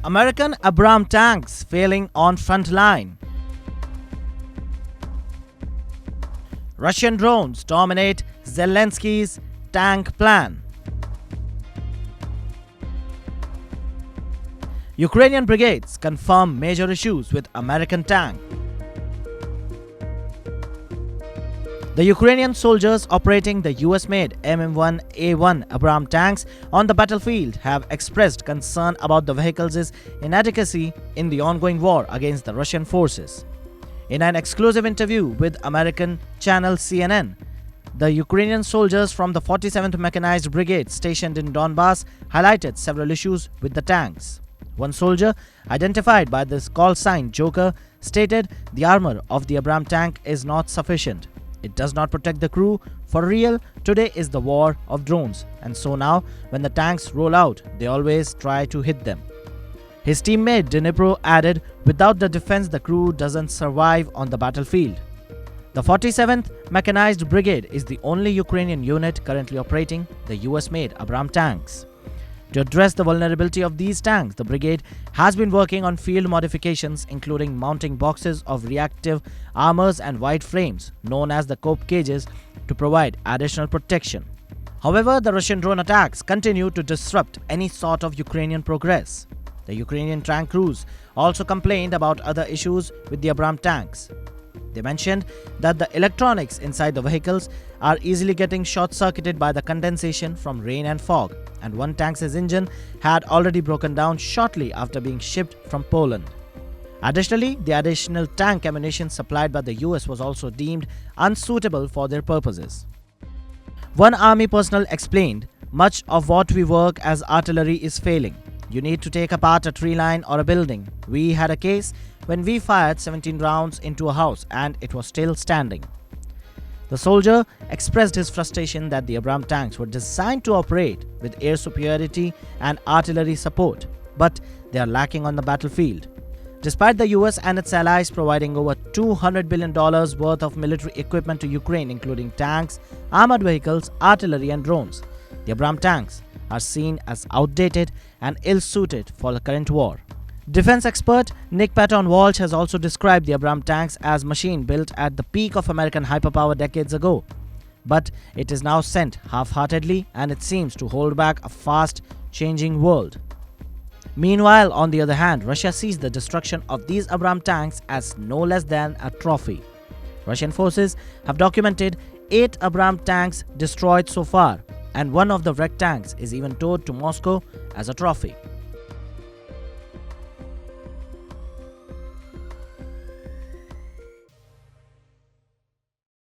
American Abrams tanks failing on front line. Russian drones dominate Zelensky's tank plan. Ukrainian brigades confirm major issues with American tank. The Ukrainian soldiers operating the US-made M1A1 Abrams tanks on the battlefield have expressed concern about the vehicles' inadequacy in the ongoing war against the Russian forces. In an exclusive interview with American channel CNN, the Ukrainian soldiers from the 47th Mechanized Brigade stationed in Donbass highlighted several issues with the tanks. One soldier, identified by this call sign Joker, stated the armor of the Abrams tank is not sufficient. It does not protect the crew. For real, today is the war of drones, and so now when the tanks roll out, they always try to hit them. His teammate Dnipro added, without the defense the crew doesn't survive on the battlefield. The 47th Mechanized Brigade is the only Ukrainian unit currently operating the US-made Abrams tanks. To address the vulnerability of these tanks, the brigade has been working on field modifications, including mounting boxes of reactive armors and wide frames, known as the cope cages, to provide additional protection. However, the Russian drone attacks continue to disrupt any sort of Ukrainian progress. The Ukrainian tank crews also complained about other issues with the Abrams tanks. They mentioned that the electronics inside the vehicles are easily getting short-circuited by the condensation from rain and fog, and one tank's engine had already broken down shortly after being shipped from Poland. Additionally, the additional tank ammunition supplied by the US was also deemed unsuitable for their purposes. One army personnel explained, "Much of what we work as artillery is failing. You need to take apart a tree line or a building. We had a case when we fired 17 rounds into a house and it was still standing." The soldier expressed his frustration that the Abrams tanks were designed to operate with air superiority and artillery support, but they are lacking on the battlefield. Despite the US and its allies providing over $200 billion worth of military equipment to Ukraine, including tanks, armored vehicles, artillery and drones, the Abrams tanks are seen as outdated and ill-suited for the current war. Defense expert Nick Patton-Walsh has also described the Abrams tanks as machine built at the peak of American hyperpower decades ago. But it is now sent half-heartedly and it seems to hold back a fast-changing world. Meanwhile, on the other hand, Russia sees the destruction of these Abrams tanks as no less than a trophy. Russian forces have documented 8 Abrams tanks destroyed so far, and one of the wrecked tanks is even towed to Moscow as a trophy.